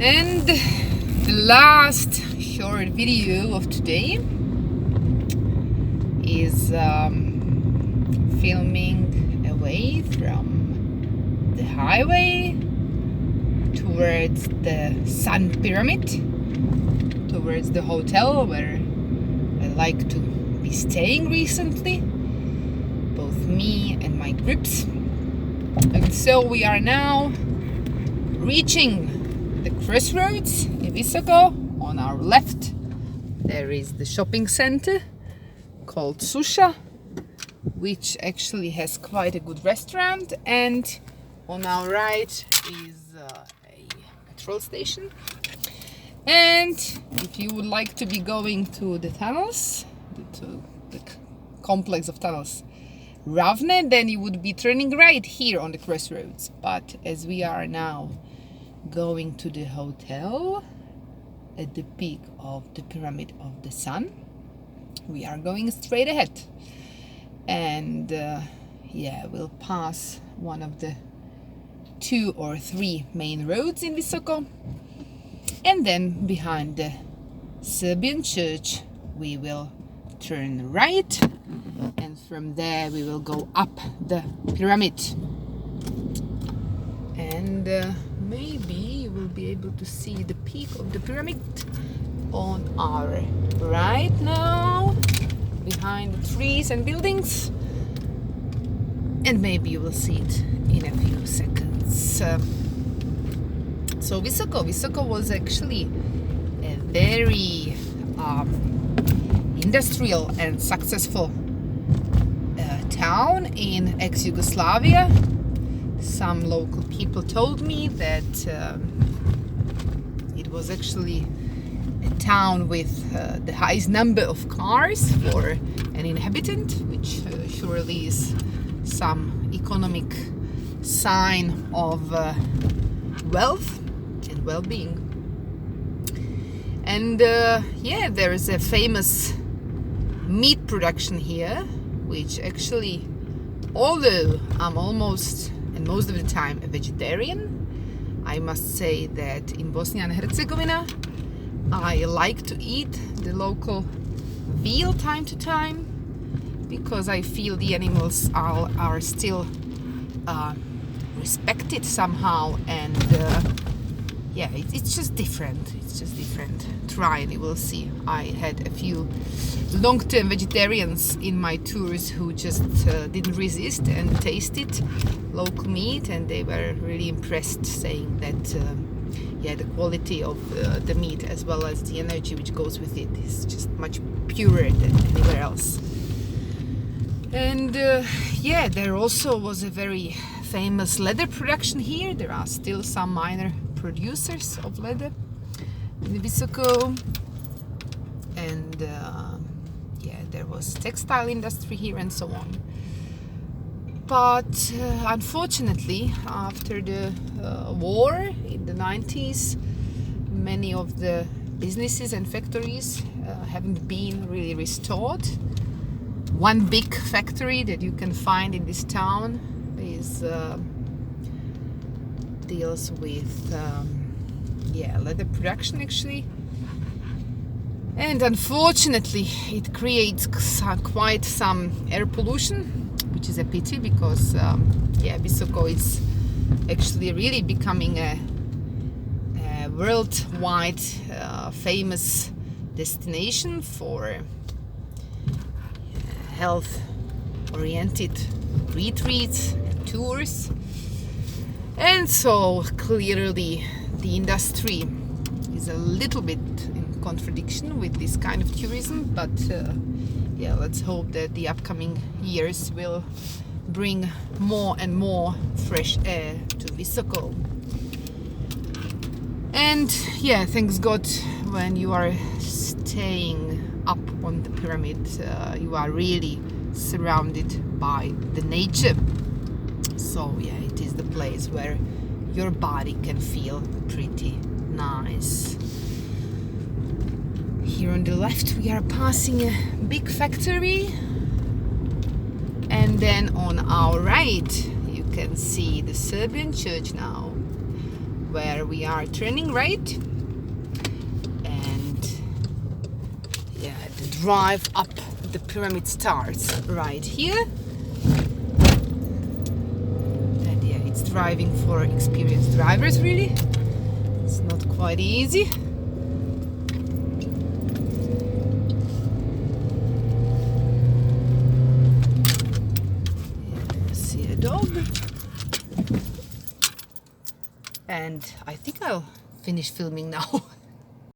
And the last short video of today is filming away from the highway towards the Sun Pyramid, towards the hotel where I like to be staying recently, both me and my grips. And so we are now reaching the crossroads in Visoko. On our left there is the shopping center called Susha, which actually has quite a good restaurant, and on our right is a petrol station. And if you would like to be going to the tunnels, to the complex of tunnels Ravne, then you would be turning right here on the crossroads. But as we are now going to the hotel at the peak of the Pyramid of the Sun, we are going straight ahead. And we'll pass one of the 2 or 3 main roads in Visoko, and then behind the Serbian church we will turn right, and from there we will go up the pyramid. And maybe you will be able to see the peak of the pyramid on our right now, behind the trees and buildings, and maybe you will see it in a few seconds. So Visoko was actually a very industrial and successful town in ex-Yugoslavia. Some local people told me that it was actually a town with the highest number of cars for an inhabitant, which surely is some economic sign of wealth and well-being. And there is a famous meat production here, which actually, although I'm almost and most of the time a vegetarian, I must say that in Bosnia and Herzegovina I like to eat the local veal time to time, because I feel the animals are still respected somehow, and it's just different. It's just different. Try and you will see. I had a few long-term vegetarians in my tours who just didn't resist and tasted local meat, and they were really impressed, saying that the quality of the meat as well as the energy which goes with it is just much purer than anywhere else. And there also was a very famous leather production here. There are still some minor producers of leather in Visoko, and there was textile industry here and so on. But unfortunately, after the war in the 90s, many of the businesses and factories haven't been really restored. One big factory that you can find in this town is deals with leather production actually, and unfortunately it creates quite some air pollution, which is a pity, because Visoko is actually really becoming a worldwide famous destination for health-oriented retreats and tours. And so clearly the industry is a little bit in contradiction with this kind of tourism, but let's hope that the upcoming years will bring more and more fresh air to Visoko. And thanks God, when you are staying up on the pyramid, you are really surrounded by the nature. So it is the place where your body can feel pretty nice. Here on the left we are passing a big factory, and then on our right you can see the Serbian church now, where we are turning right. And yeah, the drive up the pyramid starts right here. And yeah, it's driving for experienced drivers really. It's not quite easy. See a dog. And I think I'll finish filming now.